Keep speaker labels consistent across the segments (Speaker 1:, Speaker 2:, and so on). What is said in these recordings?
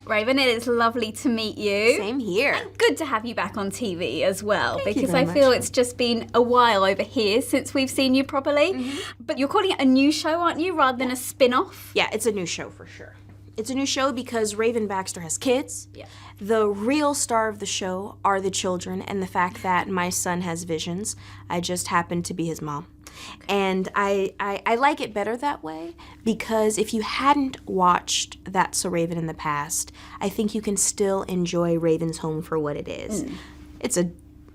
Speaker 1: Raven, it is lovely to meet you.
Speaker 2: Same here.
Speaker 1: And good to have you back on TV as well,
Speaker 2: Thank you
Speaker 1: because
Speaker 2: very
Speaker 1: I feel
Speaker 2: much.
Speaker 1: it's just been a while over here since we've seen you properly. But you're calling it a new show, aren't you, rather than a spin-off?
Speaker 2: Yeah, it's a new show for sure. It's a new show because Raven Baxter has kids.
Speaker 1: Yeah.
Speaker 2: The real star of the show are the children and the fact that my son has visions. I just happen to be his mom. And I like it better that way because if you hadn't watched That's So Raven in the past, I think you can still enjoy Raven's Home for what it is. It's a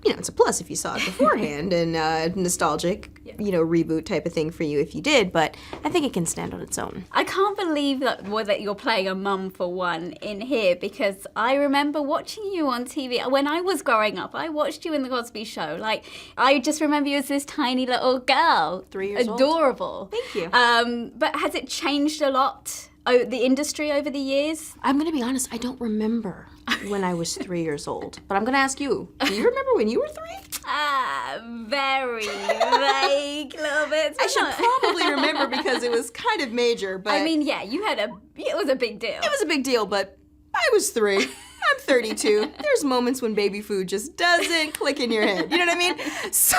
Speaker 2: it's a plus if you saw it beforehand and nostalgic, reboot type of thing for you if you did, but I think it can stand on its own.
Speaker 1: I can't believe that you're playing a mum for one in here, because I remember watching you on TV. When I was growing up, I watched you in The Cosby Show. Like, I just remember you as this tiny little girl.
Speaker 2: 3 years old.
Speaker 1: Adorable.
Speaker 2: Thank you.
Speaker 1: But has it changed a lot, the industry over the years?
Speaker 2: I'm going to be honest, I don't remember when I was 3 years old, but I'm going to ask you, do you remember when you were 3?
Speaker 1: Very vague little bit.
Speaker 2: I should probably remember because it was kind of major, but...
Speaker 1: I mean, yeah, it was a big deal.
Speaker 2: It was a big deal, but I was 3. I'm 32. There's moments when baby food just doesn't click in your head. You know what I mean? So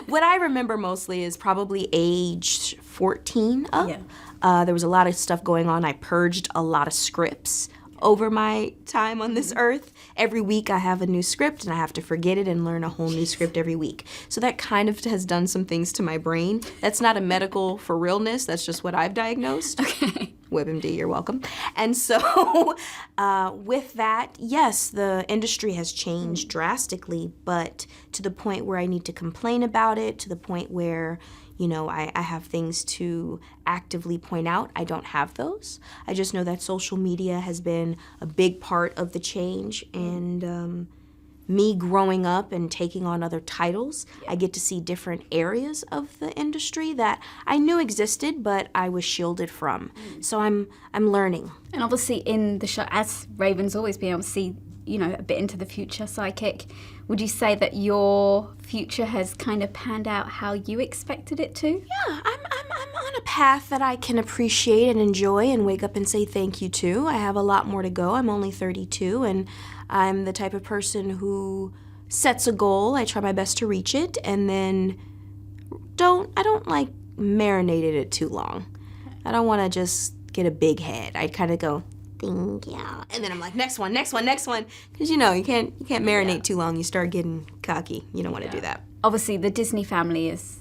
Speaker 2: what I remember mostly is probably age 14 up.
Speaker 1: Yeah.
Speaker 2: There was a lot of stuff going on. I purged a lot of scripts over my time on this earth. Every week I have a new script and I have to forget it and learn a whole new script every week. So that kind of has done some things to my brain. That's not a medical for realness, that's just what I've diagnosed.
Speaker 1: Okay.
Speaker 2: WebMD, you're welcome. And so with that, yes, the industry has changed drastically, but to the point where I need to complain about it, to the point where I have things to actively point out. I don't have those. I just know that social media has been a big part of the change, and me growing up and taking on other titles, I get to see different areas of the industry that I knew existed, but I was shielded from. So I'm learning.
Speaker 1: And obviously in the show, as Raven's always been able to see, a bit into the future, psychic, would you say that your future has kind of panned out how you expected it to?
Speaker 2: Yeah, I'm on a path that I can appreciate and enjoy and wake up and say thank you to. I have a lot more to go. I'm only 32, and I'm the type of person who sets a goal. I try my best to reach it, and then I don't like marinate it too long. I don't want to just get a big head. I kind of go, thank you. And then I'm like, next one. Because you can't marinate too long. You start getting cocky. You don't want to do that.
Speaker 1: Obviously, the Disney family is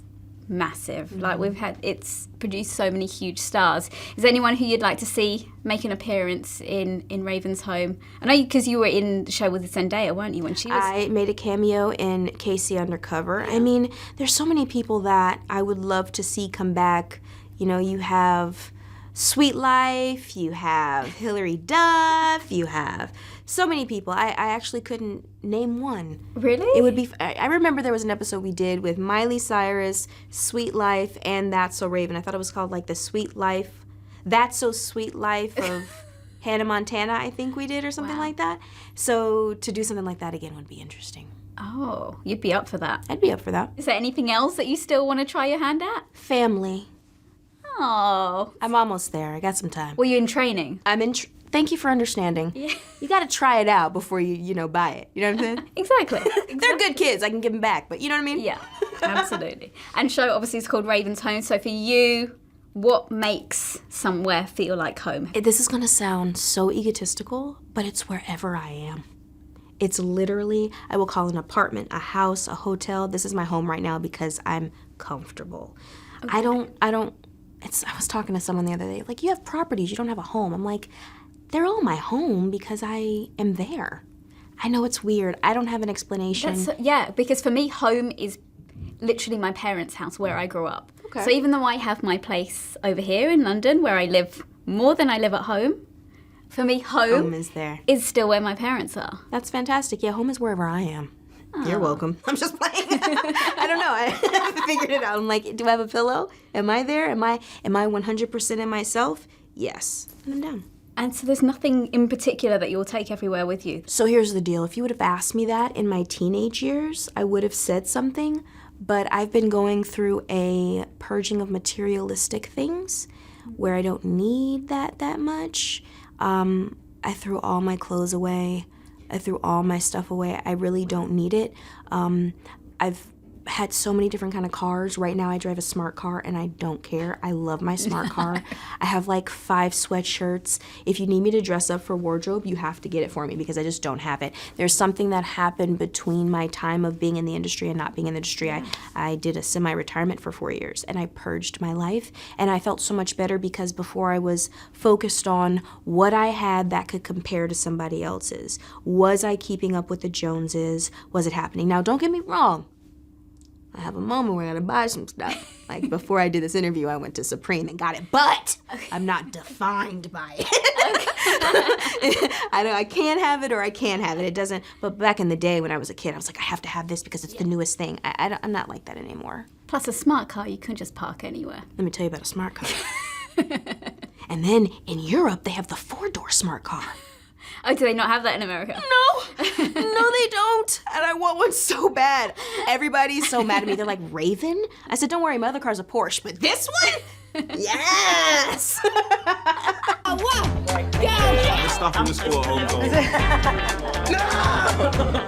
Speaker 1: massive. Like, it's produced so many huge stars. Is there anyone who you'd like to see make an appearance in Raven's Home? I know because you were in the show with Zendaya, weren't you, when she was...
Speaker 2: I made a cameo in Casey Undercover. I mean, there's so many people that I would love to see come back. You have Sweet Life, you have Hilary Duff, you have so many people. I actually couldn't name one.
Speaker 1: Really?
Speaker 2: It would be, I remember there was an episode we did with Miley Cyrus, Sweet Life, and That's So Raven. I thought it was called like the Sweet Life, That's So Sweet Life of Hannah Montana, I think we did, or something like that. So to do something like that again would be interesting.
Speaker 1: Oh, you'd be up for that.
Speaker 2: I'd be up for that.
Speaker 1: Is there anything else that you still want to try your hand at?
Speaker 2: Family.
Speaker 1: Oh.
Speaker 2: I'm almost there. I got some time.
Speaker 1: Were you in training?
Speaker 2: I'm in. Thank you for understanding.
Speaker 1: Yeah.
Speaker 2: You got to try it out before you buy it. You know what I'm saying?
Speaker 1: Exactly.
Speaker 2: They're good kids. I can give them back, but you know what I mean?
Speaker 1: Yeah, absolutely. And show obviously is called Raven's Home. So for you, what makes somewhere feel like home?
Speaker 2: This is going to sound so egotistical, but it's wherever I am. It's literally, I will call an apartment, a house, a hotel. This is my home right now because I'm comfortable. Okay. I was talking to someone the other day, like, you have properties, you don't have a home. I'm like, they're all my home because I am there. I know it's weird. I don't have an explanation.
Speaker 1: Because for me, home is literally my parents' house where I grew up.
Speaker 2: Okay.
Speaker 1: So even though I have my place over here in London where I live more than I live at home, for me, home
Speaker 2: is there.
Speaker 1: Is still where my parents are.
Speaker 2: That's fantastic. Yeah, home is wherever I am. You're welcome. I'm just playing. I don't know. I haven't figured it out. I'm like, do I have a pillow? Am I there? Am I 100% in myself? Yes. And I'm down.
Speaker 1: And so there's nothing in particular that you'll take everywhere with you?
Speaker 2: So here's the deal. If you would have asked me that in my teenage years, I would have said something. But I've been going through a purging of materialistic things where I don't need that much. I threw all my clothes away. I threw all my stuff away. I really don't need it. I've had so many different kind of cars. Right now I drive a smart car and I don't care. I love my smart car. I have like 5 sweatshirts. If you need me to dress up for wardrobe, you have to get it for me because I just don't have it. There's something that happened between my time of being in the industry and not being in the industry. I did a semi-retirement for 4 years and I purged my life and I felt so much better because before I was focused on what I had that could compare to somebody else's. Was I keeping up with the Joneses? Was it happening? Now don't get me wrong. I have a moment where I gotta buy some stuff. Like before I did this interview, I went to Supreme and got it, but I'm not defined by it. I can't have it or I can't have it. It doesn't, but back in the day when I was a kid, I was like, I have to have this because it's the newest thing. I'm not like that anymore.
Speaker 1: Plus a smart car, you couldn't just park anywhere.
Speaker 2: Let me tell you about a smart car. And then in Europe, they have the 4-door smart car.
Speaker 1: Oh, do they not have that in America?
Speaker 2: No, they don't. And I want one so bad. Everybody's so mad at me. They're like, Raven? I said, don't worry, my other car's a Porsche, but this one? Yes!
Speaker 3: Stuff in the school at home.